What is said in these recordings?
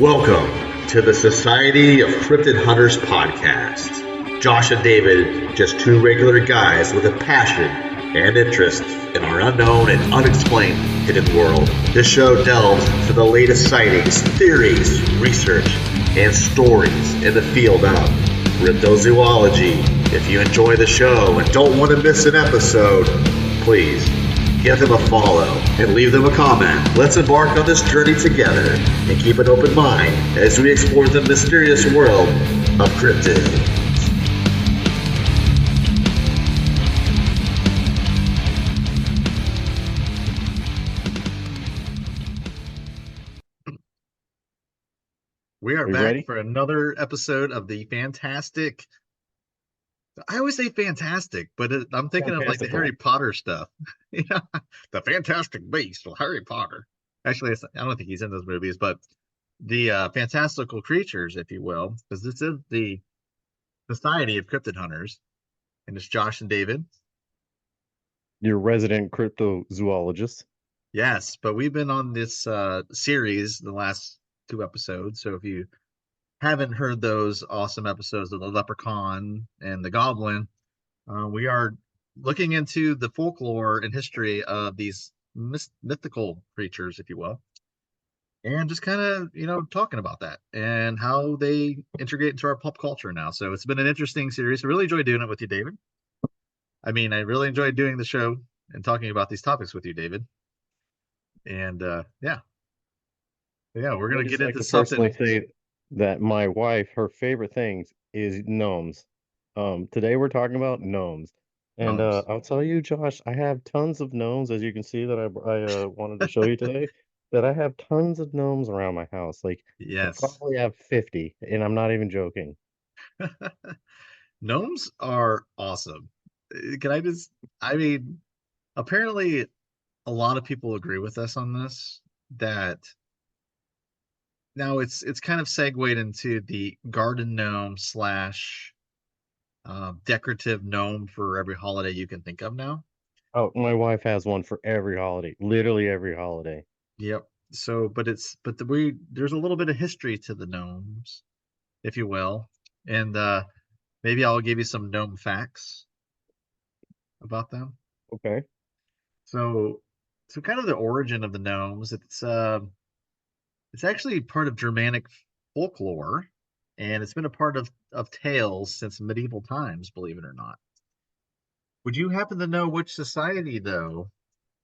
Welcome to the Society of Cryptid Hunters podcast. Josh and David, just two regular guys with a passion and interest in our unknown and unexplained hidden world. This show delves into the latest sightings, theories, research, and stories in the field of cryptozoology. If you enjoy the show and don't want to miss an episode, please give them a follow and leave them a comment. Let's embark on this journey together and keep an open mind as we explore the mysterious world of cryptids. We are back ready? for another episode of the fantastic. I always say fantastic, but I'm thinking of like the Fantastical. Harry Potter stuff. Yeah, the Fantastic Beasts of Harry Potter. Actually, I don't think he's in those movies, but the fantastical creatures, if you will, because this is the Society of Cryptid Hunters, and it's Josh and David. Your resident cryptozoologist. Yes, but we've been on this series the last two episodes. So if you haven't heard those awesome episodes of the Leprechaun and the Goblin, we are looking into the folklore and history of these mythical creatures, if you will, and just kind of talking about that and how they integrate into our pop culture now. So it's been an interesting series. I really enjoyed doing it with you, David. I mean, I really enjoyed doing the show and talking about these topics with you, David. And yeah, we're I gonna just get like into to something. personally say that my wife, her favorite things is gnomes. Today we're talking about gnomes. And Gnomes. I'll tell you, Josh, I have tons of gnomes, as you can see that I wanted to show you today, that I have tons of gnomes around my house. Like I Yes. probably have 50, and I'm not even joking. Gnomes are awesome. Can I just, I mean, apparently a lot of people agree with us on this, that now it's kind of segued into the garden gnome slash decorative gnome for every holiday you can think of now. Oh, my wife has one for every holiday, literally every holiday. Yep. So, there's a little bit of history to the gnomes, if you will, and maybe I'll give you some gnome facts about them. Okay. So, so kind of the origin of the gnomes. It's actually part of Germanic folklore, and it's been a part of tales since medieval times, believe it or not. Would you happen to know which society, though,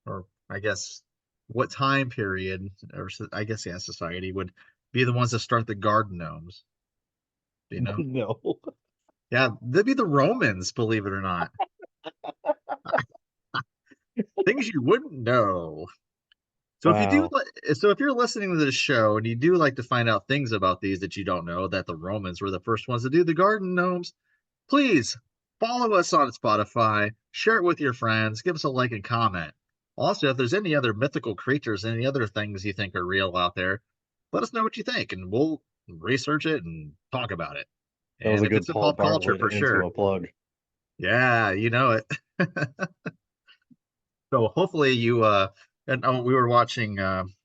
or I guess what time period, or I guess, yeah, society would be the ones that start the garden gnomes? Do you know? No. Yeah, they'd be the Romans, believe it or not. Things you wouldn't know. So if you do, Wow. so if you're listening to this show and you do like to find out things about these that you don't know, that the Romans were the first ones to do the garden gnomes, please follow us on Spotify, share it with your friends, give us a like and comment. Also, if there's any other mythical creatures, any other things you think are real out there, let us know what you think, and we'll research it and talk about it. That was And a if good it's a Paul pop culture, Bartlett for into sure. a plug. Yeah, you know it. So hopefully you and we were watching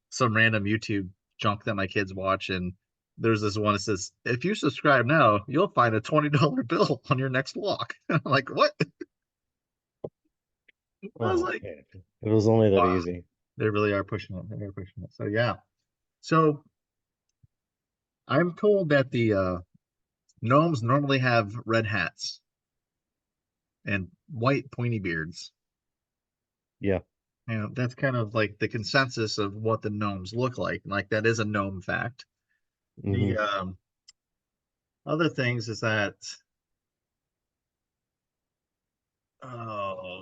some random YouTube junk that my kids watch, and there's this one that says, if you subscribe now, you'll find a $20 bill on your next walk. I'm like, what? I was Oh like, man, it was only that wow, easy. they really are pushing it. They are pushing it. So yeah. So I'm told that the gnomes normally have red hats and white pointy beards. Yeah. And that's kind of like the consensus of what the gnomes look like. Like that is a gnome fact. Hmm. The other things is that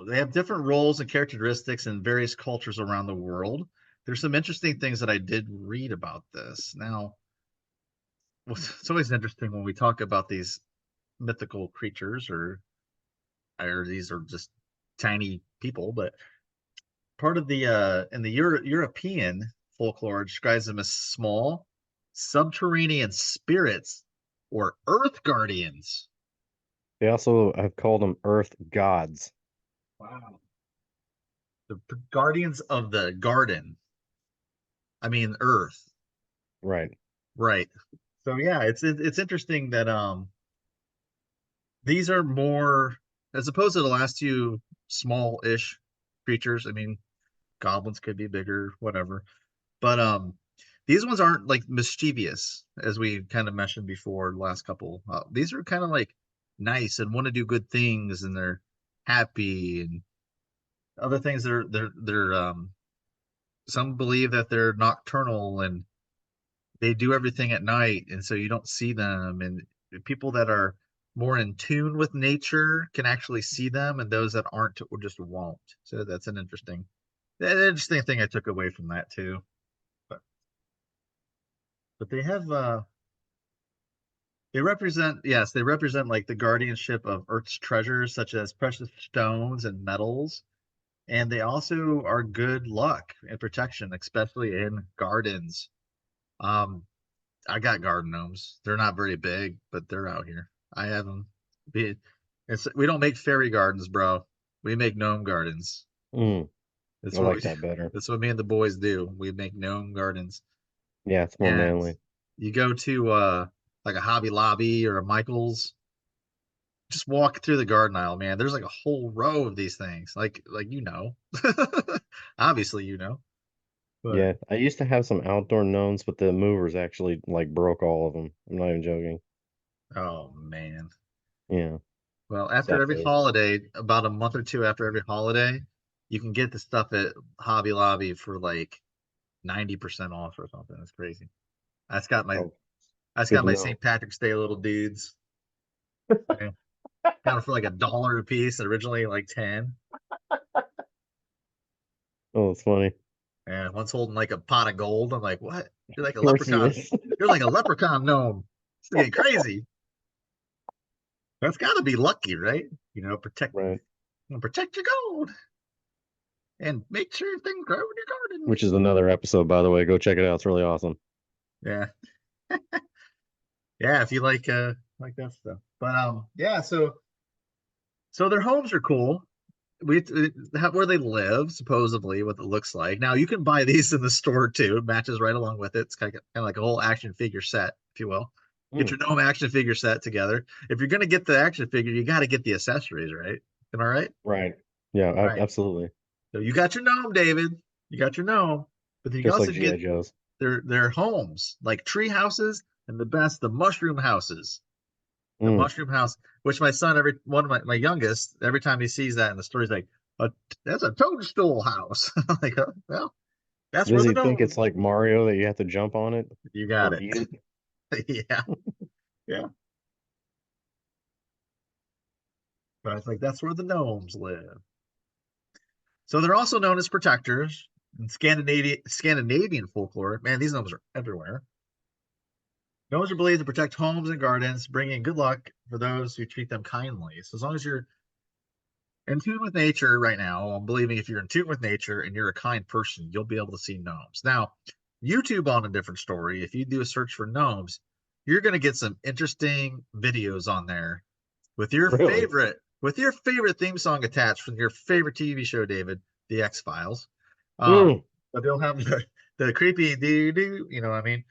they have different roles and characteristics in various cultures around the world. There's some interesting things that I did read about this. Now, it's always interesting when we talk about these mythical creatures, or these are just tiny people, but part of the in the European folklore describes them as small subterranean spirits or earth guardians. They also have called them Earth gods. Wow. The guardians of the garden. I mean, earth. Right. Right. So yeah, it's interesting that these are more as opposed to the last two small-ish creatures. I mean, goblins could be bigger, whatever. But these ones aren't like mischievous, as we kind of mentioned before, the last couple. These are kind of like nice and want to do good things, and they're happy and other things. They're some believe that they're nocturnal and they do everything at night, and so you don't see them. And people that are more in tune with nature can actually see them, and those that aren't just won't. So that's an interesting thing I took away from that too. But but they represent, yes, they represent like the guardianship of Earth's treasures, such as precious stones and metals. And they also are good luck and protection, especially in gardens. Um, I got garden gnomes. They're not very big, but they're out here. I have them. We don't make fairy gardens, bro. We make gnome gardens. Mm, That's I what we, like that better. that's what me and the boys do. We make gnome gardens. Yeah, it's more And manly. you go to like a Hobby Lobby or a Michael's, just walk through the garden aisle, man. There's like a whole row of these things. Like obviously but Yeah, I used to have some outdoor gnomes, but the movers actually like broke all of them. I'm not even joking. oh man. Yeah, Well, after sad every face. holiday, about a month or two after every holiday, you can get the stuff at Hobby Lobby for like 90% off or something. That's crazy. That's got my Oh, that's good got to my know. St. Patrick's Day little dudes. Yeah. Got them for like $1 a piece, originally like 10. Oh, it's funny. And one's holding like a pot of gold. I'm like, what? You're like a Of course he leprechaun. is. You're like a leprechaun gnome. It's getting crazy. That's got to be lucky, right? Right. Protect your gold and make sure things grow in your garden. Which is another episode, by the way. Go check it out. It's really awesome. Yeah, yeah. If you like that stuff, but yeah. So their homes are cool. Where they live, supposedly, what it looks like. Now you can buy these in the store too. It matches right along with it. It's kind of like a whole action figure set, if you will. Get Mm, your gnome action figure set together. If you're gonna get the action figure, you got to get the accessories, right? Am I right? right. Yeah, Right. absolutely. So you got your gnome, David. You got your gnome, but then you can Just also like get G.I. Joe's. their homes, like tree houses, and the best, the mushroom houses. The Mm. mushroom house, which my son, every one of my youngest, every time he sees that in the story, he's like, that's a toadstool house. I'm like, oh, well, that's where Does the he think gnome. it's like Mario that you have to jump on it You or got it. beat it? Yeah, yeah. But it's like that's where the gnomes live. So they're also known as protectors in Scandinavian folklore. Man, these gnomes are everywhere. Gnomes are believed to protect homes and gardens, bringing good luck for those who treat them kindly. So as long as you're in tune with nature right now, I'm believing if you're in tune with nature and you're a kind person, you'll be able to see gnomes. Now, YouTube on a different story, if you do a search for gnomes, you're going to get some interesting videos on there Really? with your favorite theme song attached from your favorite TV show, David, The X Files. Mm. But they'll have the creepy do do, you know what I mean,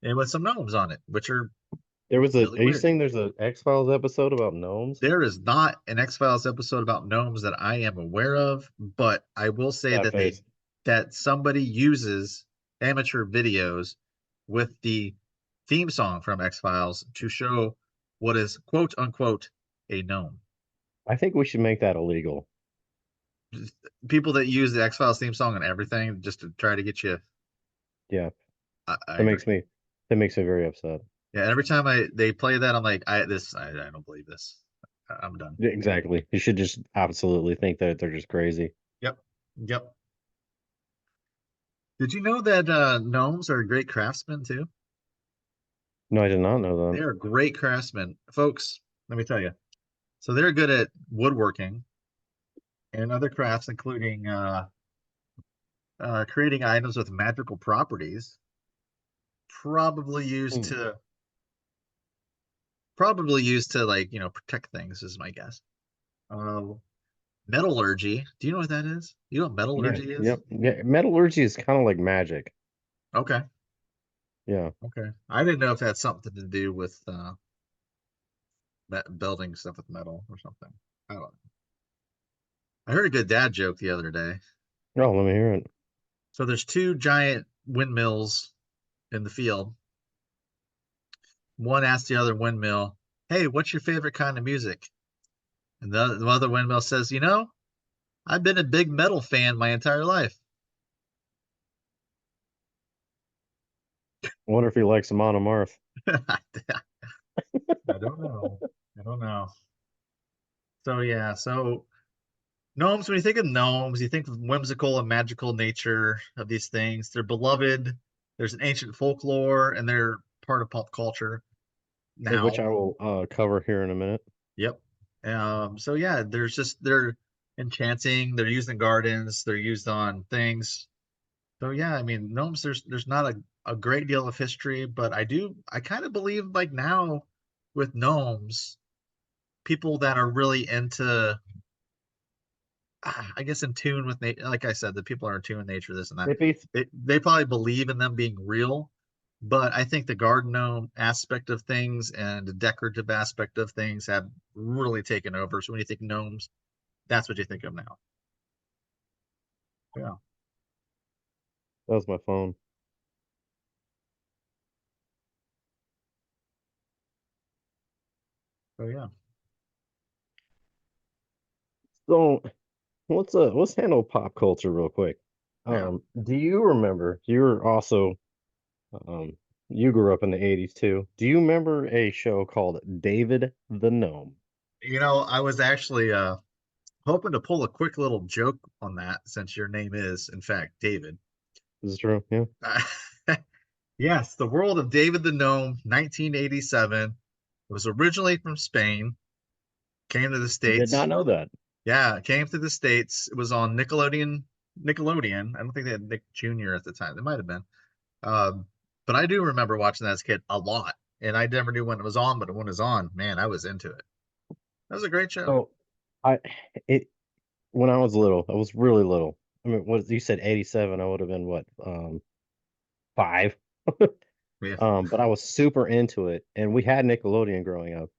and with some gnomes on it, which are really Are you weird. saying there's an X-Files episode about gnomes? There is not an X Files episode about gnomes that I am aware of, but I will say That face. that somebody uses amateur videos with the theme song from X Files to show what is quote unquote a gnome. I think we should make that illegal. People that use the X Files theme song and everything just to try to get you. Yeah, I that agree. makes me very upset. Yeah, every time they play that, I'm like, I don't believe this. I'm done. Yeah, exactly. You should just absolutely think that they're just crazy. Yep, yep. Did you know that gnomes are great craftsmen too? No, I did not know They that. are great craftsmen, folks. Let me tell you. So they're good at woodworking and other crafts, including creating items with magical properties, probably used Hmm. to probably used to like protect things, is my guess. Uh, Metallurgy. Do you know what that is? You know what Yeah, metallurgy is? yep. Yeah, metallurgy is kind of like magic. Okay. Yeah. Okay. I didn't know if that had something to do with building stuff with metal or something. I don't know. I heard a good dad joke the other day. Oh, let me hear it. So there's two giant windmills in the field. One asks the other windmill, "Hey, what's your favorite kind of music?" And the other windmill says, I've been a big metal fan my entire life. I wonder if he likes Amon Amarth. I don't know. I don't know. So yeah, so gnomes, when you think of gnomes, you think of whimsical and magical nature of these things. They're beloved. There's an ancient folklore, and they're part of pop culture Which now. I will cover here in a minute. Yep. So yeah, they're enchanting. They're used in gardens. They're used on things. So yeah, I mean, gnomes. There's not a great deal of history, but I kind of believe like now with gnomes, people that are really into I guess in tune with nature. Like I said, the people are in tune with nature, this and that. If he's They probably believe in them being real, but I think the garden gnome aspect of things and the decorative aspect of things have really taken over. So when you think gnomes, that's what you think of now. Yeah. That was my phone. So yeah. So let's handle pop culture real quick. Yeah. Do you remember? You're also um, you grew up in the '80s too. Do you remember a show called David the Gnome? I was actually hoping to pull a quick little joke on that since your name is, in fact, David. Is this true? Yeah. Yes, The World of David the Gnome, 1987. It was originally from Spain, came to the Did not States. know that. Yeah, it came to the States. It was on Nickelodeon. Nickelodeon. I don't think they had Nick Jr. at the time. They might have been. Um, but I do remember watching that as a kid a lot. And I never knew when it was on, but when it was on, man, I was into it. That was a great show. So I it when I was little, I was really little. I mean, what you said 87, I would have been what, 5. Yeah. But I was super into it, and we had Nickelodeon growing up,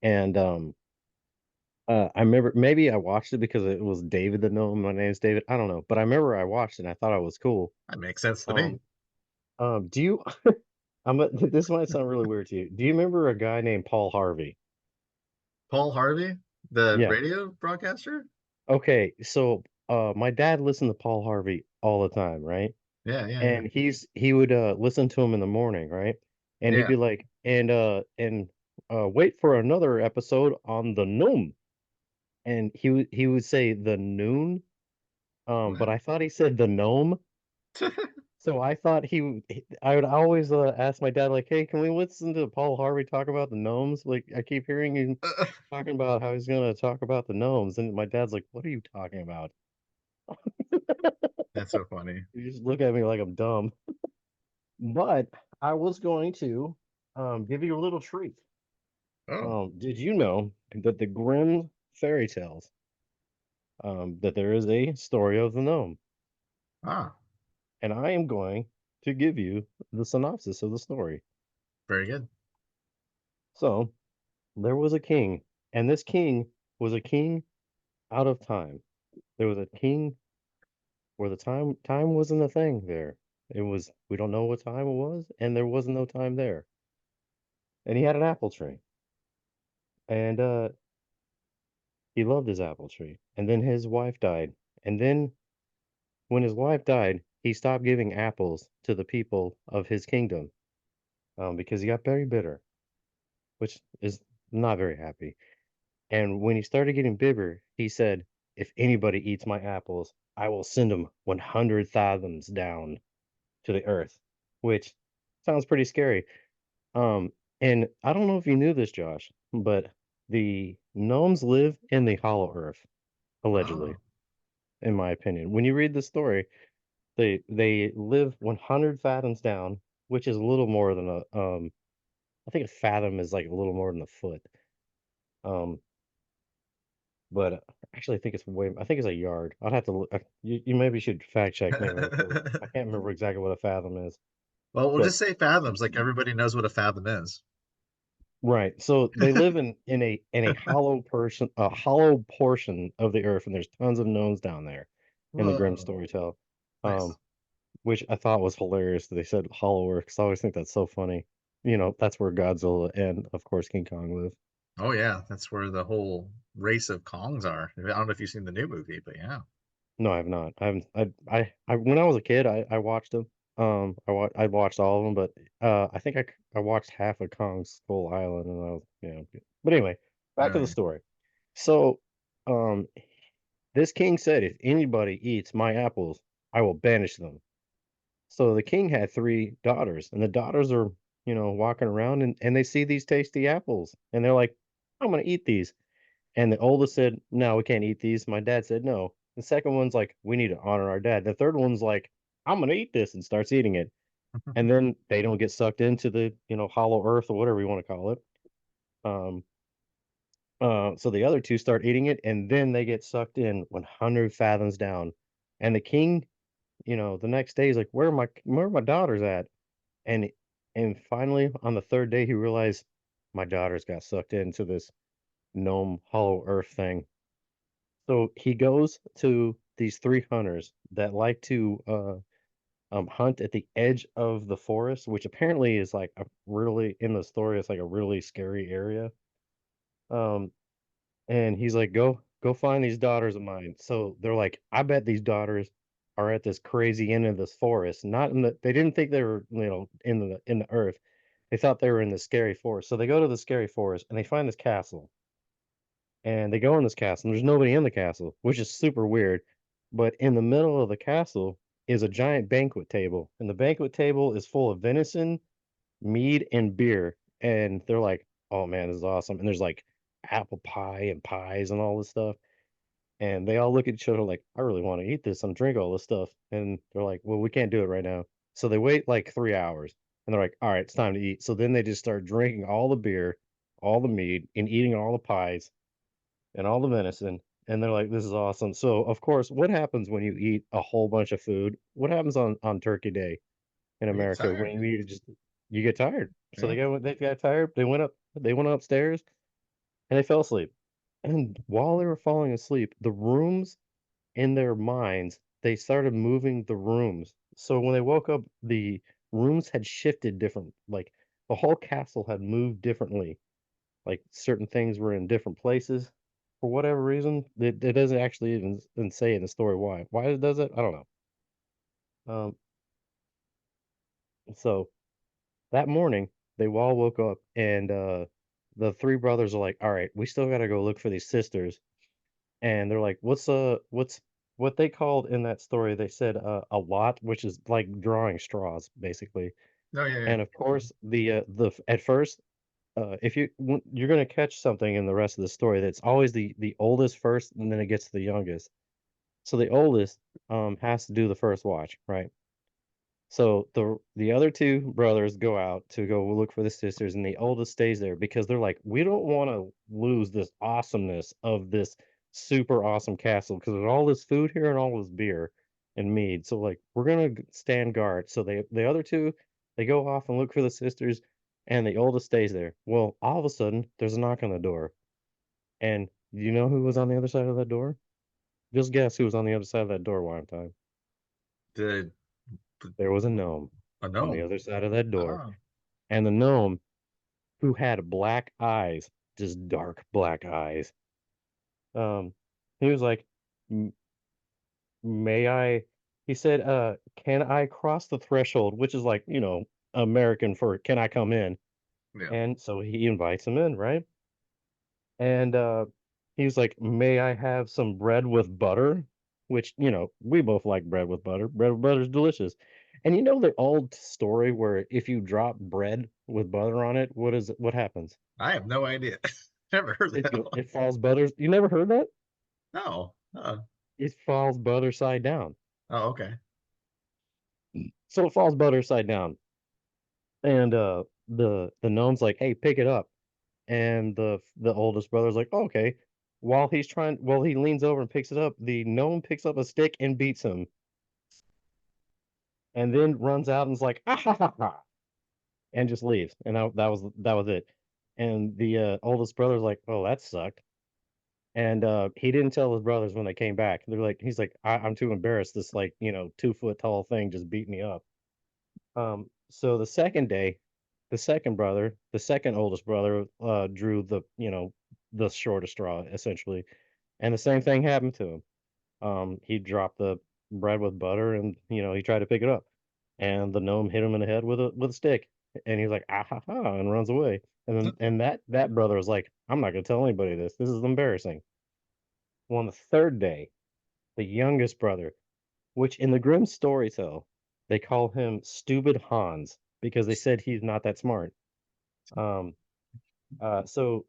and I remember maybe I watched it because it was David the Gnome. My name's David. I don't know, but I remember I watched it and I thought it was cool. That makes sense to me. Um, do you? This might sound really weird to you. Do you remember a guy named Paul Harvey? Paul Harvey, the Yeah. radio broadcaster? Okay, so my dad listened to Paul Harvey all the time, right? Yeah, yeah, yeah. And he would listen to him in the morning, right? And he'd Yeah. be like, wait for another episode on the Gnome. And he would say the noon, but What? I thought he said the gnome. So I thought I would always ask my dad like, "Hey, can we listen to Paul Harvey talk about the gnomes?" Like I keep hearing him talking about how he's gonna talk about the gnomes, and my dad's like, "What are you talking about?" That's so funny. You just look at me like I'm dumb. But I was going to give you a little treat. Oh, Did you know that the Grimm fairy tales, that there is a story of the gnome? ah, And I am going to give you the synopsis of the story. very good. So, there was a king, and this king was a king out of time. There was a king where the time wasn't a thing there. It was we don't know what time it was, and there wasn't no time there. And he had an apple tree, and he loved his apple tree. And then his wife died, and then when his wife died, he stopped giving apples to the people of his kingdom, because he got very bitter, which is not very happy. And when he started getting bigger, he said, "If anybody eats my apples, I will send them 100 fathoms down to the earth," which sounds pretty scary. And I don't know if you knew this, Josh, but the gnomes live in the hollow earth, allegedly, Oh, in my opinion. When you read the story, they live 100 fathoms down, which is a little more than I think a fathom is like a little more than a foot. Um, But actually, I think it's a yard. I'd have to look. You maybe should fact check me right there. I can't remember exactly what a fathom is. Well, we'll But just say fathoms, like everybody knows what a fathom is. right, so everybody knows what a fathom is. right. So they live in a hollow portion of the earth, and there's tons of gnomes down there in the Grimm Whoa, storytell. Um, nice. which I thought was hilarious that they said hollow earth, 'cause I always think that's so funny. That's where Godzilla and of course King Kong live. Oh yeah, that's where the whole race of Kongs are. I don't know if you've seen the new movie, but yeah. No, I have not. I haven't. When I was a kid, I watched them. I watched all of them, but I think I watched half of Kong's Skull Island, and I was, But anyway, back Oh to the yeah. story. So, um, this king said, if anybody eats my apples, I will banish them. So the king had three daughters, and the daughters are, walking around, and they see these tasty apples, and they're like, I'm gonna eat these. And the oldest said, "No, we can't eat these." My dad said, "No." The second one's like, "We need to honor our dad." The third one's like, "I'm gonna eat this," and starts eating it. And then they don't get sucked into the, hollow earth or whatever you want to call it. Um, so the other two start eating it, and then they get sucked in 100 fathoms down. And the king, the next day he's like, "Where are my daughters at?" And and finally on the third day he realized my daughters got sucked into this gnome hollow earth thing. So he goes to these three hunters that like to hunt at the edge of the forest, which apparently is like a really in the story, it's like a really scary area. Um, and he's like, go find these daughters of mine. So they're like, I bet these daughters are at this crazy end of this forest. Not in the they didn't think they were, in the earth. They thought they were in the scary forest. So they go to the scary forest and they find this castle. And they go in this castle, and there's nobody in the castle, which is super weird. But in the middle of the castle is a giant banquet table, and the banquet table is full of venison, mead, and beer. And they're like, "Oh man, this is awesome!" And there's like apple pie and pies and all this stuff. And they all look at each other like, "I really want to eat this and drink all this stuff." And they're like, "Well, we can't do it right now." So they wait like 3 hours, and they're like, "All right, it's time to eat." So then they just start drinking all the beer, all the mead, and eating all the pies and all the venison, and they're like, "This is awesome." So, of course, what happens when you eat a whole bunch of food? What happens on Turkey Day in You get America tired. when you eat just you get tired. So Yeah. they got tired, they went upstairs, and they fell asleep. And while they were falling asleep, the rooms in their minds, they started moving the rooms. So when they woke up, the rooms had shifted different, like, the whole castle had moved differently. Like certain things were in different places for whatever reason. It doesn't actually even say in the story why. Why it does it, I don't know. So that morning they all woke up, and the three brothers are like, "All right, we still got to go look for these sisters." And they're like, "What's what they called in that story?" They said a lot, which is like drawing straws, basically. Oh yeah, yeah. And of course, the at first if you're gonna catch something in the rest of the story that's always the oldest first, and then it gets to the youngest. So the oldest has to do the first watch, right? So the other two brothers go out to go look for the sisters, and the oldest stays there because they're like, we don't want to lose this awesomeness of this super awesome castle because there's all this food here and all this beer and mead. So like we're gonna stand guard. So the other two they go off and look for the sisters, and the oldest stays there. Well, all of a sudden there's a knock on the door, and you know who was on the other side of that door? Just guess who was on the other side of that door, one time. The, the There was a gnome a on the gnome. other side of that door. Oh, And the gnome, who had black eyes, just dark black eyes, um, he was like, "M may I," he said, "Can I cross the threshold?" Which is like, American for "Can I come in?" yeah. And so he invites him in, right? And, he was like, "May I have some bread with butter?" Which, we both like bread with butter. Bread with butter is delicious. And you know the old story where if you drop bread with butter on it, what happens? I have no idea. Never heard It that go one. it falls butter you never heard that? No. It falls butter side down. Oh, okay. So it falls butter side down, and, the gnome's like, "Hey, pick it up." And the oldest brother's like, "Oh, okay." While he leans over and picks it up, the gnome picks up a stick and beats him. and then runs out and's like, ah, ha, ha, ha, and just leaves. And that was it. And the oldest brother's like, oh, that sucked. And he didn't tell his brothers when they came back. They're like, he's like, I'm too embarrassed. This like 2 foot tall thing just beat me up. So the second day, the second brother, the second oldest brother, drew the shortest straw essentially, and the same thing happened to him. He dropped the bread with butter, and he tried to pick it up, and the gnome hit him in the head with a stick, and he's like ah ha ha, and runs away. And that brother was like, I'm not gonna tell anybody this. This is embarrassing. Well, on the third day, the youngest brother, which in the Grimm story tell, they call him Stupid Hans because they said he's not that smart. Um, so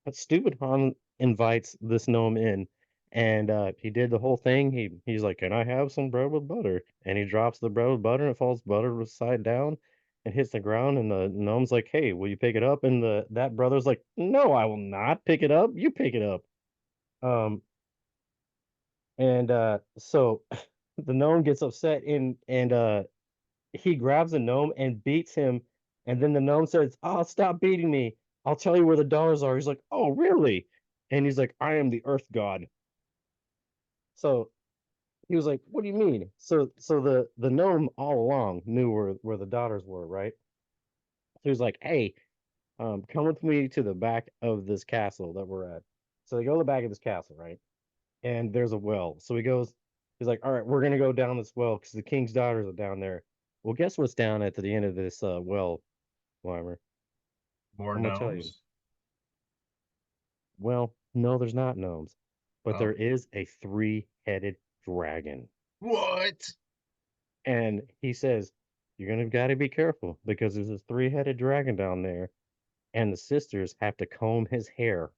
but Stupid Han invites this gnome in, and he did the whole thing. He's like, "Can I have some bread with butter?" And he drops the bread with butter, and it falls butter side down, and hits the ground. And the gnome's like, "Hey, will you pick it up?" And that brother's like, "No, I will not pick it up. You pick it up." Um, and so the gnome gets upset, and he grabs the gnome and beats him, and then the gnome says, "Oh, stop beating me. I'll tell you where the dollars are." He's like, "Oh, really?" And he's like, "I am the Earth God." So he was like, "What do you mean?" So the gnome all along knew where the daughters were, right? He was like, "Hey, come with me to the back of this castle that we're at." So they go to the back of this castle, right? And there's a well. So he goes, he's like, "All right, we're gonna go down this well because the king's daughters are down there." Well, guess what's down at the end of this well, Weimer? More I'm gonna tell you. gnomes. Well, no, there's not gnomes, but Oh, there is a three-headed dragon. what? And he says, "You're gonna gotta be careful because there's this three-headed dragon down there, and the sisters have to comb his hair."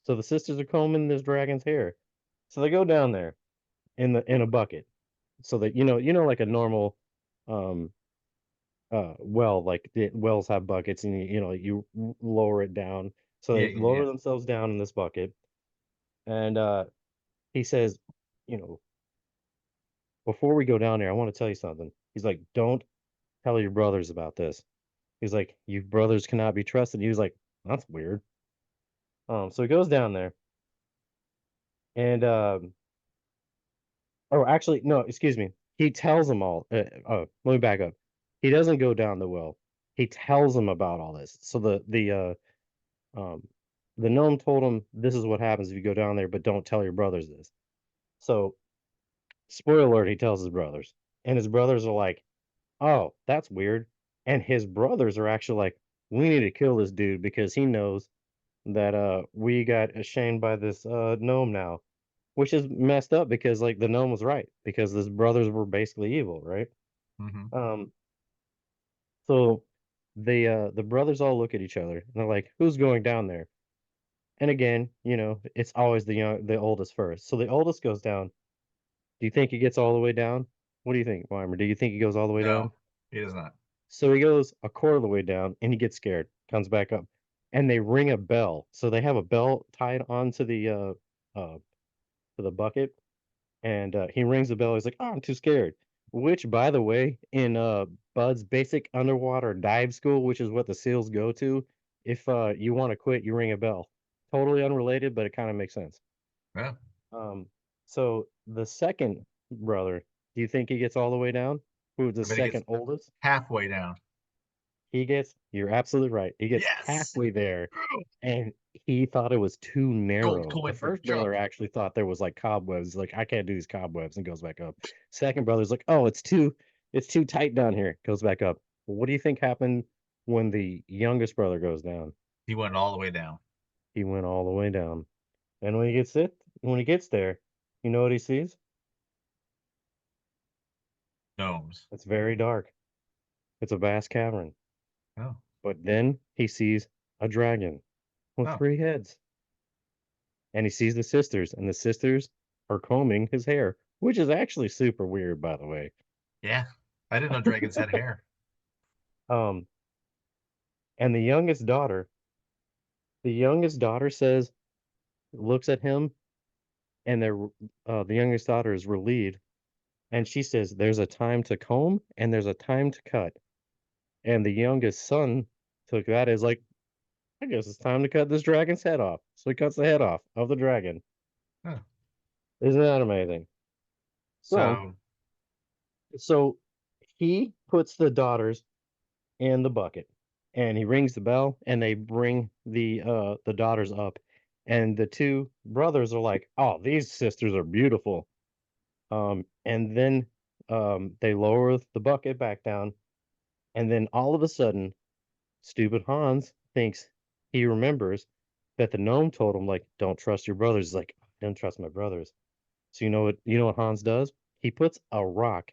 So the sisters are combing this dragon's hair. So they go down there in a bucket. So that like a normal um well, like the wells have buckets, and you lower it down. So Yeah, they yeah, lower yeah. themselves down in this bucket, and he says, you know, "Before we go down there, I want to tell you something." He's like, "Don't tell your brothers about this." He's like, "You brothers cannot be trusted." He was like, "That's weird." So he goes down there, and oh, actually, no, excuse me. He tells them all. Oh, let me back up. He doesn't go down the well. He tells them about all this. So um the gnome told him, "This is what happens if you go down there, but don't tell your brothers this." So spoiler alert, he tells his brothers, and his brothers are like, "Oh, that's weird." And his brothers are actually like, "We need to kill this dude because he knows that we got ashamed by this gnome now." Which is messed up because like the gnome was right because his brothers were basically evil, right? Mm-hmm. Um so the brothers all look at each other and they're like, "Who's going down there?" And again, it's always the oldest first. So the oldest goes down. Do you think he gets all the way down? What do you think, Weimer? Do you think he goes all the way down? No, he does not. So he goes a quarter of the way down and he gets scared, comes back up, and they ring a bell. So they have a bell tied onto uh to the bucket, and he rings the bell. He's like, "Oh, I'm too scared." Which, by the way, in Bud's basic underwater dive school, which is what the SEALs go to, if you want to quit, you ring a bell. Totally unrelated, but it kind of makes sense. Yeah. Um, so the second brother, do you think he gets all the way down? Who's the I bet he gets second oldest? halfway down. You're absolutely right. He gets Yes. halfway there, and he thought it was too Gold narrow. The coin for first Chuck. brother actually thought there was like cobwebs, like I can't do these cobwebs, and goes back up. Second brother's like, "Oh, it's too tight down here," goes back up. What do you think happened when the youngest brother goes down? He went all the way down. He went all the way down. And when he gets there, you know what he sees? Gnomes. It's very dark. It's a vast cavern. Oh. But then he sees a dragon with Oh. 3 heads. And he sees the sisters, and the sisters are combing his hair, which is actually super weird, by the way. Yeah. I didn't know dragons had hair. Um, and the youngest daughter says, looks at him, and the youngest daughter is relieved And she says, "There's a time to comb and there's a time to cut." And the youngest son took that as like, I guess it's time to cut this dragon's head off. So he cuts the head off of the dragon. Huh. Isn't that amazing? So, So so he puts the daughters in the bucket and he rings the bell and they bring the daughters up. And the two brothers are like, "Oh, these sisters are beautiful." And then they lower the bucket back down. And then all of a sudden, stupid Hans thinks he remembers that the gnome told him, like, "Don't trust your brothers." He's like, "I don't trust my brothers." So you know what Hans does? He puts a rock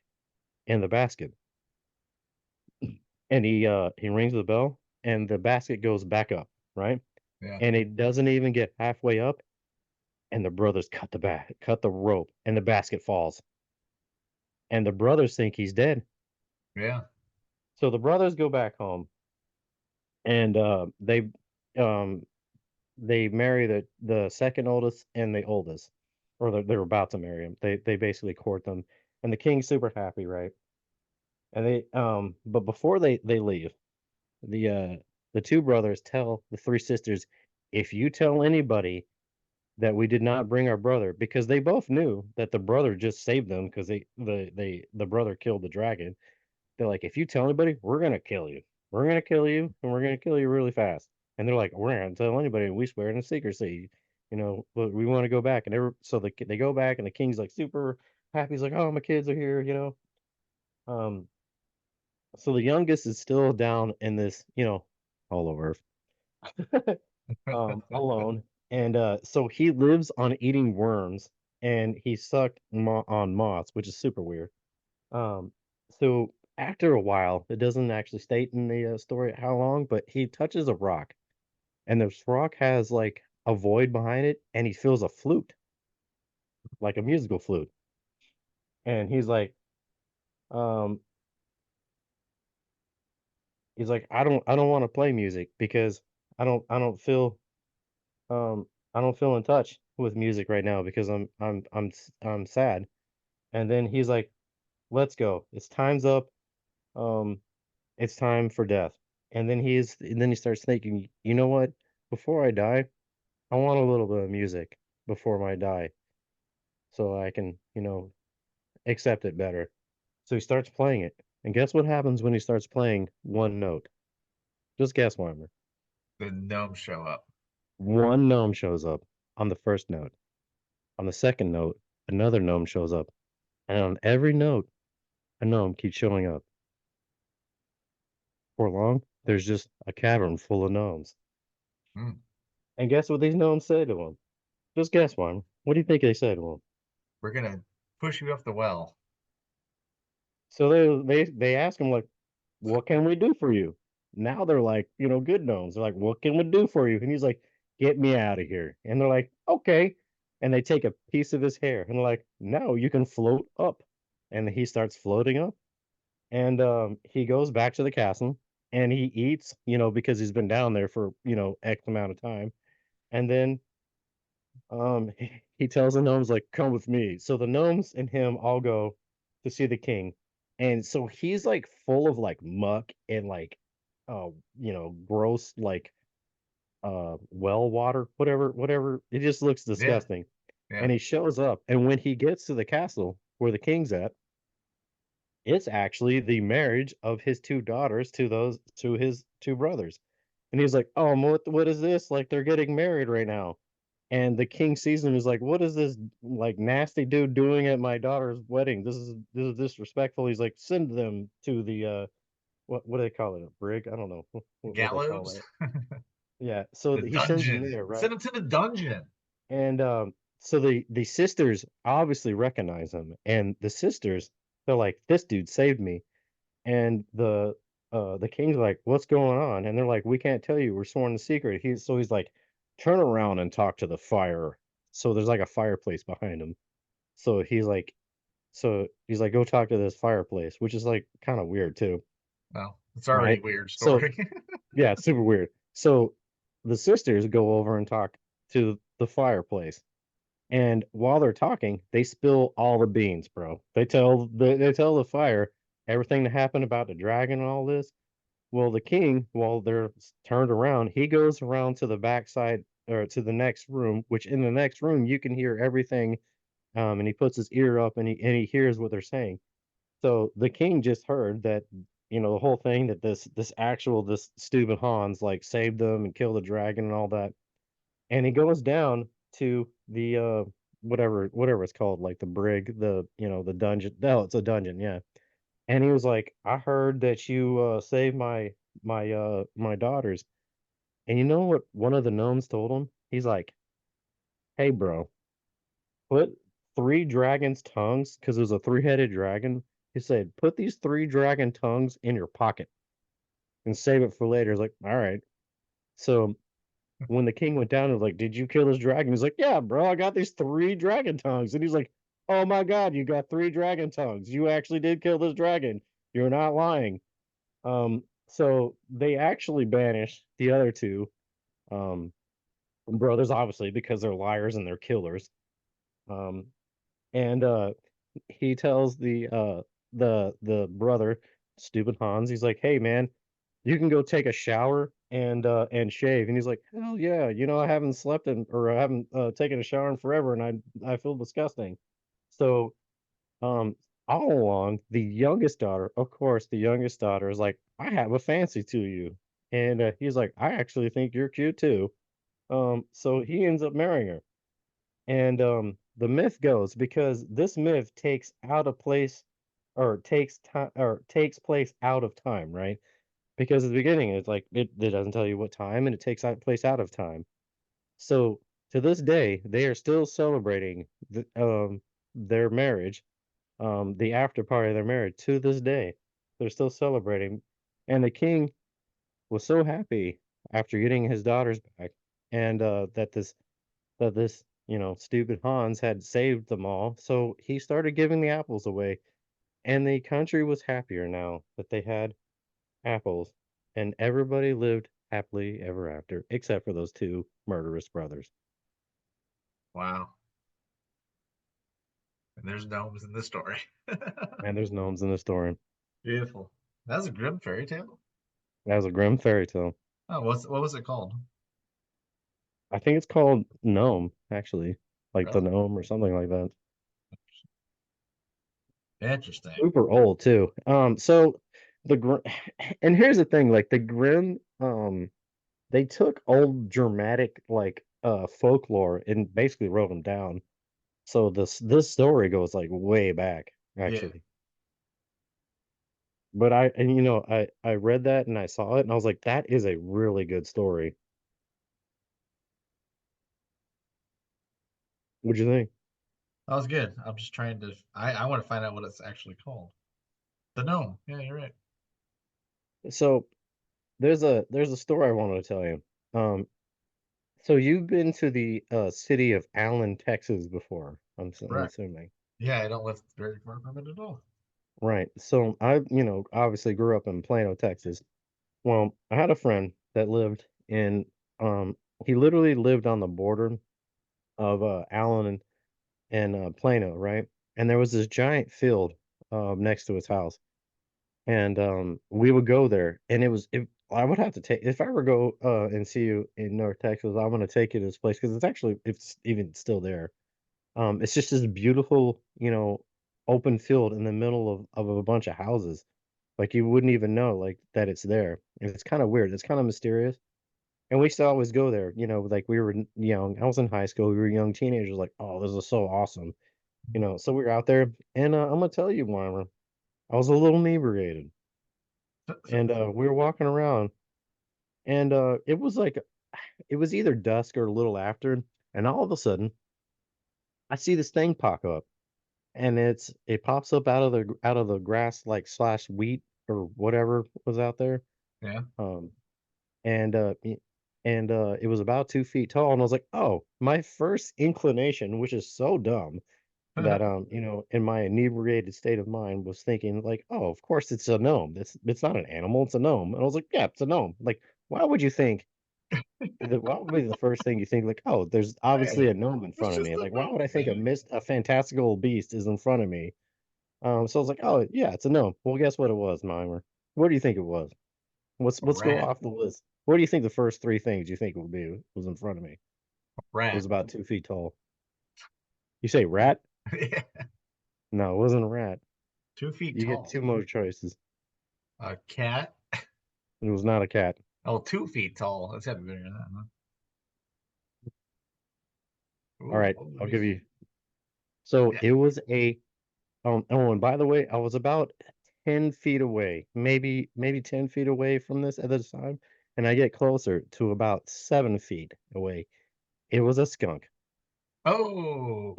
in the basket and he rings the bell and the basket goes back up, right? yeah, And it doesn't even get halfway up, and the brothers cut the rope, and the basket falls. And the brothers think he's dead. yeah, So the brothers go back home and um they marry the second oldest and the oldest, or they're about to marry him. They basically court them, and the king's super happy, right? And but before they leave, the uh the two brothers tell the three sisters, "If you tell anybody that we did not bring our brother," because they both knew that the brother just saved them because the brother killed the dragon. They're like, "If you tell anybody, we're gonna kill you. We're gonna kill you, and we're gonna kill you really fast." And they're like, "We're not gonna tell anybody. We swear in secrecy. But we want to go back." And so they go back, and the king's like super happy. He's like, "Oh, my kids are here." Um, so the youngest is still down in this, hollow earth, alone, and so he lives on eating worms, and he's sucked on moths, which is super weird. Um, so after a while, it doesn't actually state in the story how long, but he touches a rock, and this rock has like a void behind it, and he feels a flute, like a musical flute, and um, I don't want to play music because I don't, I don't feel, I don't feel in touch with music right now because I'm sad. And then he's like, "Let's go. It's time's up. Um, It's time for death." And then he starts thinking, "You know what? Before I die, I want a little bit of music before I die so I can, accept it better." So he starts playing it. And guess what happens when he starts playing one note? Just guess, Weimer. the gnomes show up. One gnome shows up on the first note. On the second note, another gnome shows up. And on every note, a gnome keeps showing up. For long, there's just a cavern full of gnomes. Hmm. And guess what these gnomes say to him? Just guess, Weimer. What do you think they say to him? We're gonna push you off the well. So they ask him like, "What can we do for you?" Now they're like, good gnomes. They're like, "What can we do for you?" And he's like, "Get me out of here." And they're like, "Okay." And they take a piece of his hair and they're like, "Now you can float up." And he starts floating up. And he goes back to the castle and he eats, because he's been down there for, X amount of time. And then he tells the gnomes like, "Come with me." So the gnomes and him all go to see the king. And so he's like full of like muck and like gross like well water, whatever. It just looks Yeah, disgusting. yeah. And he shows up and when he gets to the castle where the king's at, it's actually the marriage of his two daughters to his two brothers. And he's like, "Oh, what is this? Like they're getting married right now." And the king sees him and is like, "What is this like nasty dude doing at my daughter's wedding? This is disrespectful." He's like, "Send them to the what do they call it? A brig? I don't know what they call Gallows, it." Yeah, so the he sends them dungeon. there, right? Send him to the dungeon. And so the sisters obviously recognize him, and the sisters they're like, "This dude saved me." And the king's like, "What's going on?" And they're like, "We can't tell you. We're sworn in secret." He's like, "Turn around and talk to the fire." So there's like a fireplace behind him. So he's like, "Go talk to this fireplace," which is like kind of weird too, Well, it's already right? a weird So story. yeah, it's super weird. So the sisters go over and talk to the fireplace, And while they're talking, they spill all the beans, bro. They tell the fire everything that happened about the dragon and all this. Well, the king, while they're turned around, he goes around to the backside or to the next room, which in the next room you can hear everything. And he puts his ear up and he hears what they're saying. So the king just heard that, the whole thing that this stupid Hans like saved them and killed the dragon and all that. And he goes down to the whatever it's called, like the brig, the dungeon. No, it's a dungeon, yeah. And he was like, I heard that you saved my daughters. And you know what one of the gnomes told him? He's like, hey bro, put three dragons' tongues, because it was a three-headed dragon. He said, put these three dragon tongues in your pocket and save it for later. He's like, all right. So when the king went down, he was like, did you kill this dragon? He's like, yeah, bro, I got these three dragon tongues. And he's like, oh my God, you got three dragon tongues. You actually did kill this dragon. You're not lying. So they actually banished the other two um brothers, obviously, because they're liars and they're killers. Um, and he tells the brother, stupid Hans, he's like, hey man, you can go take a shower and shave. And he's like, hell yeah, I haven't slept in or I haven't taken a shower in forever, and I feel disgusting. So um all along, the youngest daughter, of course, the youngest daughter is like, I have a fancy to you. And he's like, I actually think you're cute too. So he ends up marrying her. And the myth goes, because this myth takes out of place or takes time or takes place out of time, right? Because at the beginning it's like it doesn't tell you what time, and it takes place out of time. So to this day, they are still celebrating their marriage, the after party of their marriage to this day. They're still celebrating. And the king was so happy after getting his daughters back, and that this stupid Hans had saved them all. So he started giving the apples away, and the country was happier now that they had apples, and everybody lived happily ever after, except for those two murderous brothers. Wow. And there's gnomes in the story. And there's gnomes in the story. Beautiful. That's a grim fairy tale. That was a grim fairy tale. Oh, what was it called? I think it's called Gnome, actually, like the Really? gnome or something like that. Interesting. Super old too. So the and here's the thing, like the grim, they took old dramatic like folklore and basically wrote them down. So this story goes like way back, Yeah. actually. But I read that and I saw it and I was like, that is a really good story. What'd you think? That was good. I'm just trying to I want to find out what it's actually called. The gnome. Yeah, you're right. So there's a story I wanted to tell you. Um, so you've been to the city of Allen, Texas before, I'm Correct. assuming. Yeah, I don't live very far from it at all. Right. So I, obviously grew up in Plano, Texas. Well, I had a friend that lived in he literally lived on the border of Allen and Plano, right? And there was this giant field next to his house. And we would go there, and I would have to take if I ever go and see you in North Texas, I'm gonna take you to this place because it's even still there. It's just this beautiful, open field in the middle of a bunch of houses. Like you wouldn't even know like that it's there. And it's kind of weird. It's kind of mysterious. And we used to always go there, like we were young. I was in high school. We were young teenagers, like, oh, this is so awesome. So we were out there, and I'm gonna tell you, Weimer, I was a little inebriated, and we were walking around, and it was either dusk or a little after, and all of a sudden, I see this thing pop up, and it pops up out of the grass like slash wheat or whatever was out there. Yeah. Um, and it was about 2 feet tall, and I was like, oh, my first inclination, which is so dumb, that in my inebriated state of mind was thinking like, oh, of course it's a gnome. It's not an animal, it's a gnome. And I was like, yeah, it's a gnome. Like, why would you think? What would be the first thing you think? Like, oh, there's obviously Hey, a gnome in it's front of just me. a Like, why would I gnome, think man. a fantastical beast is in front of me? So I was like, oh yeah, it's a gnome. Well, guess what it was, Mimer? What do you think it was? A Let's go rat. off the list. What do you think the first three things you think it would be was in front of me? It was Rat. about 2 feet tall. You say rat? Yeah. No, it wasn't a rat. 2 feet You get tall. two more choices. A cat. It was not a cat. Oh, 2 feet tall. That's gotta be bigger than that, huh? All Ooh, right, what would I'll we give say? you. So Yeah. it was a oh, and by the way, I was about 10 feet away, maybe 10 feet away from this at the time, and I get closer to about 7 feet away. It was a skunk. Oh.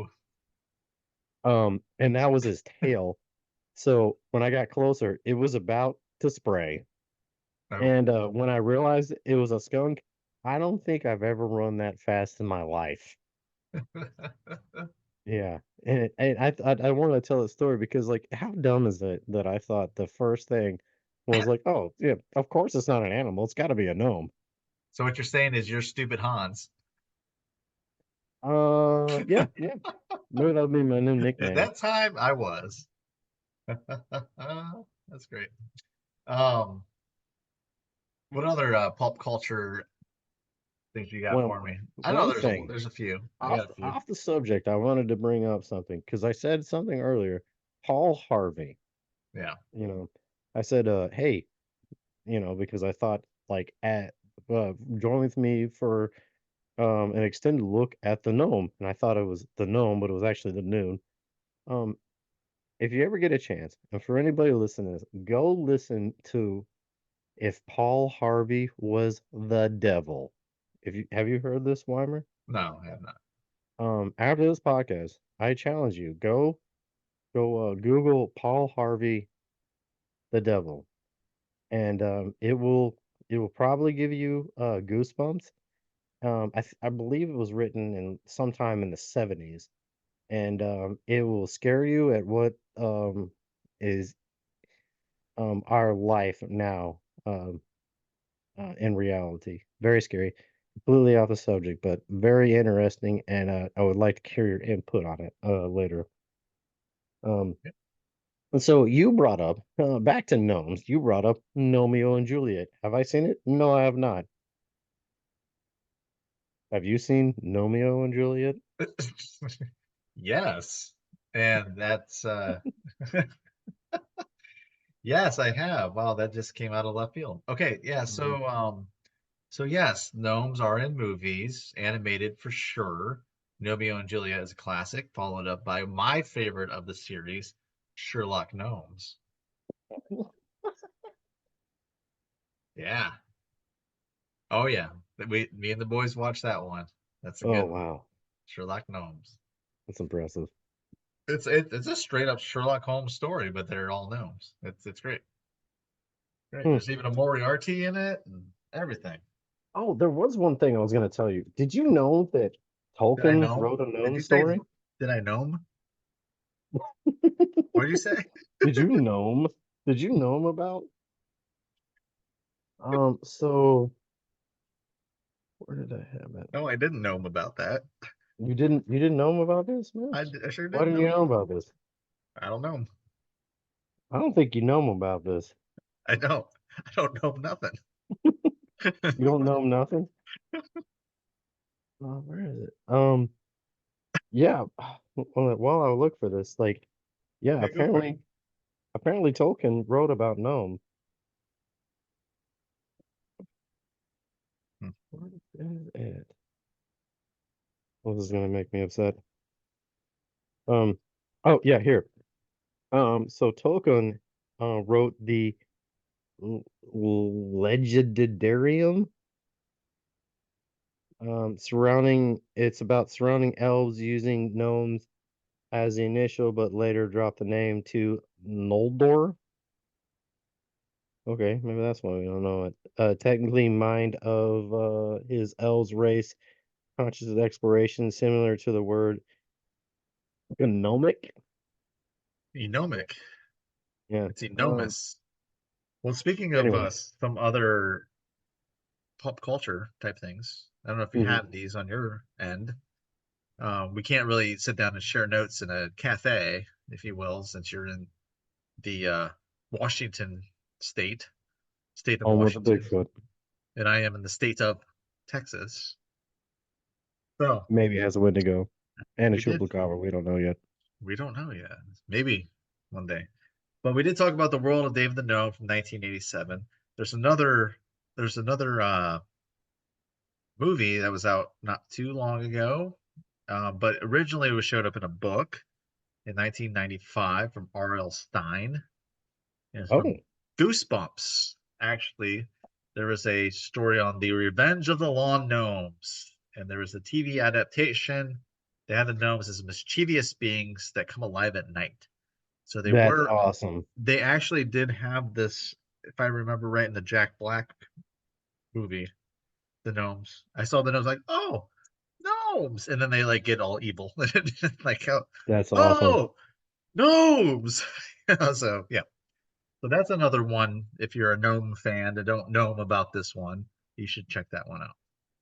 And that was his tail. So when I got closer, it was about to spray. Oh. And when I realized it was a skunk, I don't think I've ever run that fast in my life. Yeah, and I want to tell a story because like how dumb is it that I thought the first thing was like, oh yeah, of course it's not an animal, it's got to be a gnome. So what you're saying is you're stupid Hans. Yeah, yeah, maybe that'll be my new At nickname. that time, I was. That's great. Um, what other pulp culture things you got Well, for me? I know one thing there's a few. I off got a few. off the subject, I wanted to bring up something because I said something earlier. Paul Harvey, Yeah. you know, I said, hey, because I thought like at join with me for an extended look at the gnome, and I thought it was the gnome, but it was actually the noon. Um, if you ever get a chance, and for anybody listening to this, go listen to "If Paul Harvey Was the Devil." If you have you heard this, Weimer? No, I have not. After this podcast, I challenge you go Google Paul Harvey the Devil, and it will probably give you goosebumps. I believe it was written in sometime in the 70s, and it will scare you at what is our life now in reality. Very scary. Completely off the subject, but very interesting, and I would like to hear your input on it later. Um, Yeah. and so you brought up back to gnomes. You brought up Romeo and Juliet. Have I seen it? No, I have not. Have you seen Romeo and Juliet? Yes. And that's yes, I have. Wow, that just came out of left field. Okay, yeah, Mhm. so yes, gnomes are in movies, animated for sure. Romeo and Juliet is a classic, followed up by my favorite of the series, Sherlock Gnomes. Yeah. Oh yeah. Me and the boys watched that one. That's a Oh good one. wow, Sherlock Gnomes. that's impressive. It's a straight up Sherlock Holmes story, but they're all gnomes. It's great. Great. Hmm. There's even a Moriarty in it and everything. Oh, there was one thing I was going to tell you. Did you know that Did I Tolkien gnome? wrote a Did gnome you say story? did I gnome? What did you say? Did you gnome? Did you gnome about? So where did I have it? No, I didn't gnome about that. You didn't know about this, man? I sure Why didn't didn't you know. know about this? I don't know. I don't think you know about this. I don't. I don't know nothing. You don't know nothing? Where is it? Yeah. While I look for this, like, yeah, Yeah, go for it. apparently Tolkien wrote about gnome. Hmm. Where is it? Well, this is gonna make me upset. Um, oh yeah, here. So Tolkien wrote the Legendarium surrounding it's about surrounding elves using gnomes as the initial, but later dropped the name to Noldor. Okay, maybe that's why we don't know it. Technically mind of his elves race, conscious of exploration, similar to the word gnomic. Enomic. Yeah. It's enormous. Well, speaking of Anyway, some other pop culture type things. I don't know if you Mhm. have these on your end. We can't really sit down and share notes in a cafe, if you will, since you're in the Washington state, state of Home with the Washington, Bigfoot. and I am in the state of Texas. So Maybe it has a Wendigo and a we did. chupacabra. We don't know yet. We don't know yet. Maybe one day. But we did talk about the world of David the Gnome from 1987. There's another. There's another movie that was out not too long ago, but originally it was showed up in a book in 1995 from R.L. Stein. And it's Oh, from Goosebumps. Actually, there was a story on the Revenge of the Lawn Gnomes, and there was a TV adaptation. They had the gnomes as mischievous beings that come alive at night. So that's awesome. they actually did have this, if I remember right, in the Jack Black movie, the gnomes. I saw the gnomes like, oh, gnomes, and then they like get all evil, like, That's awesome. oh, gnomes. So yeah, so that's another one. If you're a gnome fan and don't know about this one, you should check that one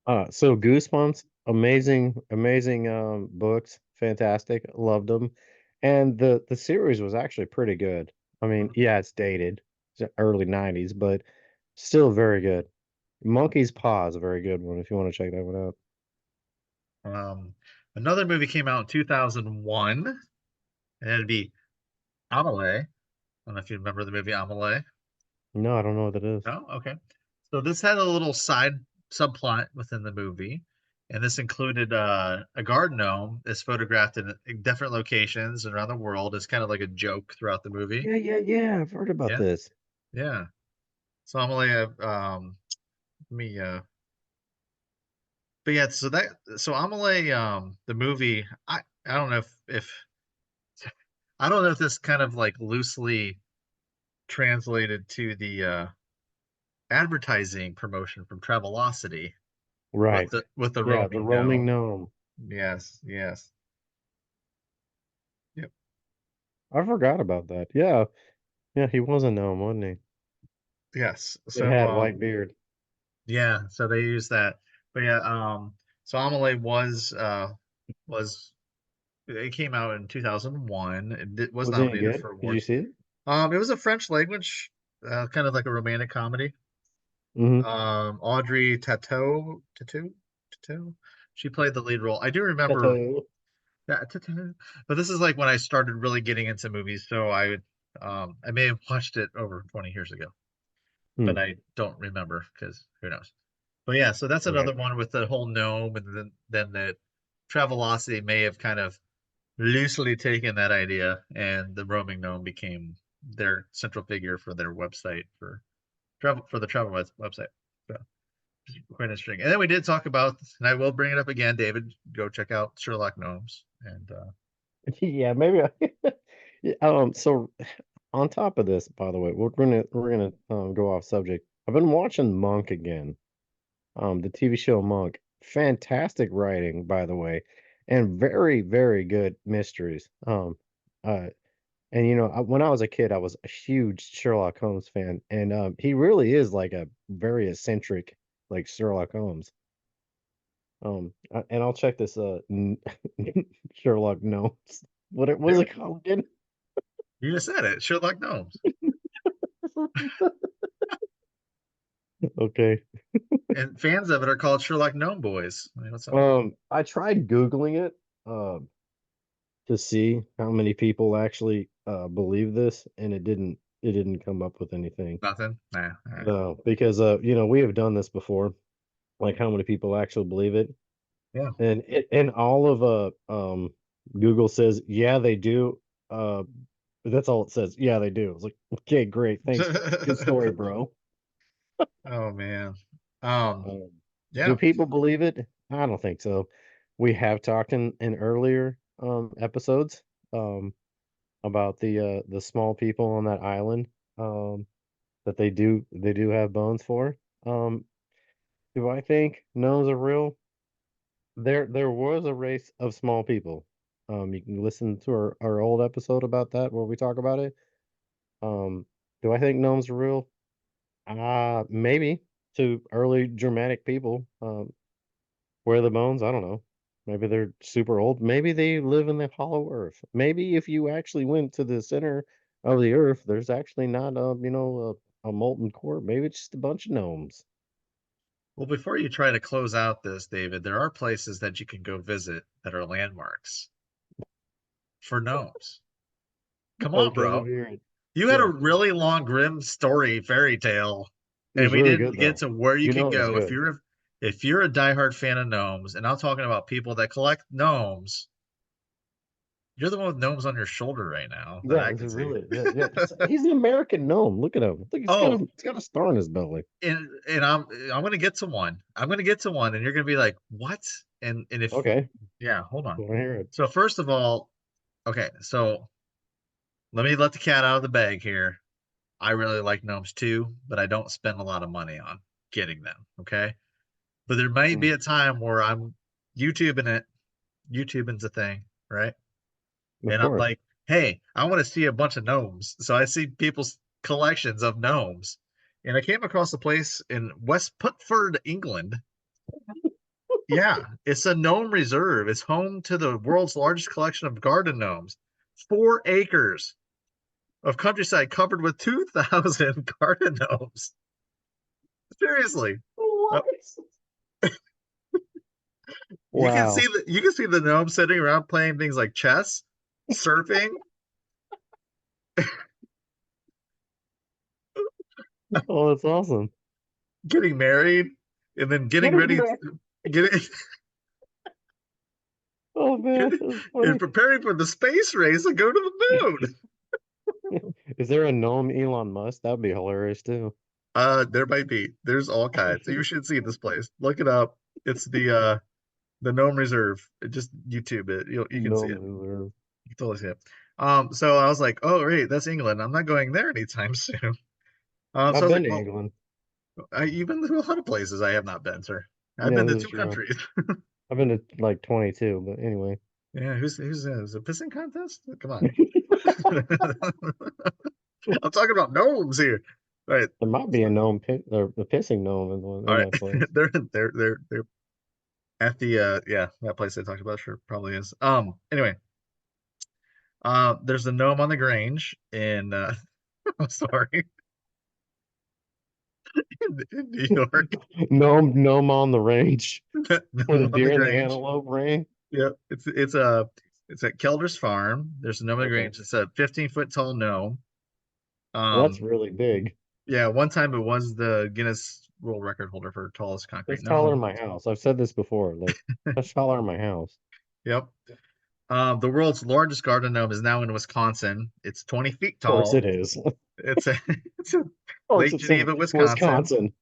out. So Goosebumps, amazing, amazing books, fantastic, loved them. And the series was actually pretty good. I mean, yeah, it's dated, it's early 90s, but still very good. Monkey's Paw is a very good one if you want to check that one out. Um, Another movie came out in 2001, and it'd be Amelie. I don't know if you remember the movie Amelie. No, I don't know what that is. No? Okay. So this had a little side subplot within the movie, and this included a garden gnome is photographed in different locations around the world. It's kind of like a joke throughout the movie. Yeah, yeah, yeah. I've heard about Yeah, this. yeah. So Amelie, let me but yeah, so Amelie, the movie, I don't know if I don't know if this kind of like loosely translated to the advertising promotion from Travelocity Right. with the Yeah, the roaming roaming gnome. gnome. Yes, yes. Yep. I forgot about that. Yeah, yeah, he was a gnome, wasn't he? Yes. It So had white beard. yeah, so they use that. But yeah, so Amelie was it came out in 2001. Was Was any nominated good? for Did you awards. see it? It was a French language, kind of like a romantic comedy. Mm-hmm. Audrey Tautou, she played the lead role. I do remember Tattoo. that, but this is like when I started really getting into movies. So I may have watched it over 20 years ago, Hmm. but I don't remember because who knows. But yeah, so that's Right. another one with the whole gnome, and then the Travelocity may have kind of loosely taken that idea, and the roaming gnome became their central figure for their website for the travel website. So quite interesting. And then we did talk about, and I will bring it up again, David. Go check out Sherlock Gnomes, and Yeah, maybe Yeah, so on top of this, by the way, we're gonna go off subject. I've been watching Monk again. The TV show Monk. Fantastic writing, by the way, and very, very good mysteries. Uh and when I was a kid, I was a huge Sherlock Holmes fan, and he really is like a very eccentric like Sherlock Holmes. And I'll check this Sherlock Gnomes. What is do it it. called again? You just said it, Sherlock Gnomes, Okay. and fans of it are called Sherlock Gnome Boys. I mean, what's up? I tried Googling it to see how many people actually believe this, and it didn't come up with anything. Nothing. Nah. No, because we have done this before, like how many people actually believe it. Yeah. And all of Google says, yeah, they do. Uh that's all it says. Yeah, they do. It's like, okay, great. Thanks. Good story, bro. Oh man. Um. Um, do Yeah. people believe it? I don't think so. We have talked in earlier episodes about the small people on that island that they do have bones for. Um, do I think gnomes are real? There was a race of small people. You can listen to our old episode about that where we talk about it. Um, do I think gnomes are real? Maybe. to early Germanic people. Where are the bones? I don't know. Maybe they're super old. Maybe they live in the hollow earth. Maybe if you actually went to the center of the earth, there's actually not a molten core. Maybe it's just a bunch of gnomes. Well, before you try to close out this, David, there are places that you can go visit that are landmarks for gnomes. Come on, Okay, let bro. me hear it. You had a Yeah, really long, grim story fairy tale, it and was we really didn't good get though. to where you You can know it was go good. if you're a diehard fan of gnomes, and I'm talking about people that collect gnomes. You're the one with gnomes on your shoulder right now that Yeah, I it's can see. really yeah. He's an American gnome. Look at him. Look, Oh, he's got a star in his belly. and I'm gonna get to one. I'm gonna get to one, and you're gonna be like, "What?" And if Okay, yeah, hold I on. want to hear it. So first of all, okay, so let me let the cat out of the bag here. I really like gnomes too, but I don't spend a lot of money on getting them. Okay, but there might be Mm, a time where I'm YouTubing it. YouTubing's a thing, right? of And I'm course. like, hey, I want to see a bunch of gnomes. So I see people's collections of gnomes. And I came across a place in West Putford, England. Yeah, it's a gnome reserve. It's home to the world's largest collection of garden gnomes. 4 acres of countryside covered with 2,000 garden gnomes. Seriously. Uh, What? you can see Wow. the gnomes sitting around playing things like chess, surfing, Oh, that's awesome. getting married, and then getting Getting ready back. getting Oh man, that's and funny. preparing for the space race and go to the moon. Is there a gnome Elon Musk? That'd be hilarious too. There might be. There's all kinds. You should see this place. Look it up. It's the Gnome Reserve. Just YouTube it. You can see Gnome it. reserve. You can totally see it. So I was like, oh right, that's England. I'm not going there anytime soon. So I I've was been like, to well, England. you've been to a lot of places I have not been, sir. I've Yeah, been to this is two true. countries. I've been to like 22, but anyway. Yeah, who's is it a pissing contest? Come on. I'm talking about gnomes here. All right. There might be a So, gnome pit or a pissing gnome all in right. that place. They're at the yeah, that place I talked about sure probably is. Anyway, there's a gnome on the Grange in I'm sorry, in New York. Gnome on the range where the Gnome on the deer and the Grange. antelope ran. Yep. It's at Kelder's farm. There's a gnome on the Okay. Grange. It's a 15-foot tall gnome. Well, that's Um really big. yeah, one time it was the Guinness World Record holder for tallest concrete That's taller than gnome. my house. I've said this before. Like that's taller than my house. Yep. The world's largest garden gnome is now in Wisconsin. It's 20 feet Of course it tall. is. Of It's a, it's in course Lake it's in Geneva, Wisconsin. Wisconsin.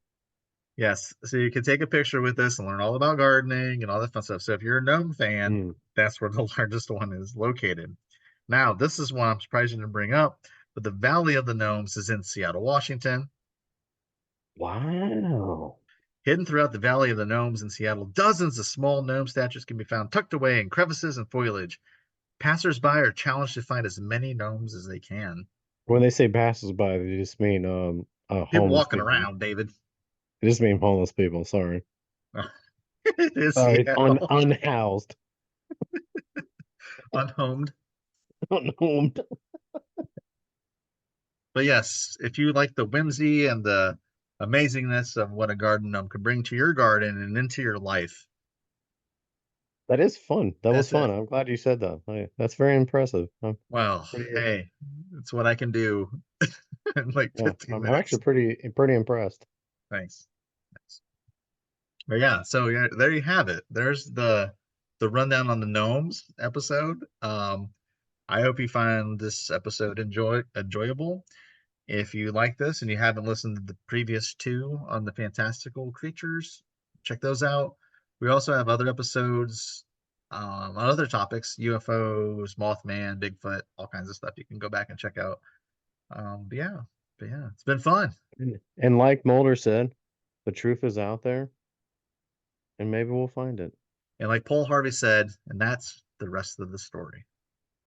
Yes, so you can take a picture with this and learn all about gardening and all that fun stuff. So if you're a gnome fan, Mm. that's where the largest one is located. Now, this is one I'm surprised you didn't bring up, but the Valley of the Gnomes is in Seattle, Washington. Wow. Hidden throughout the Valley of the Gnomes in Seattle, dozens of small gnome statues can be found tucked away in crevices and foliage. Passersby are challenged to find as many gnomes as they can. When they say passes by, they just mean People homeless walking people. around, David. They just mean homeless people. Sorry. It is Sorry, Seattle, unhoused, unhomed. unhomed. But yes, if you like the whimsy and the amazingness of what a garden gnome could bring to your garden and into your life, That is fun. That was that's it. fun. I'm glad you said that. That's very impressive. I'm Well, pretty, hey, it's what I can do in like yeah, 15 I'm actually minutes. pretty impressed. Thanks. Thanks. But yeah, so yeah, there you have it. There's the rundown on the gnomes episode. I hope you find this episode enjoyable. If you like this and you haven't listened to the previous two on the fantastical creatures, check those out. We also have other episodes on other topics, UFOs, Mothman, Bigfoot, all kinds of stuff you can go back and check out. But yeah, it's been fun. And like Mulder said, the truth is out there, and maybe we'll find it. And like Paul Harvey said, and that's the rest of the story.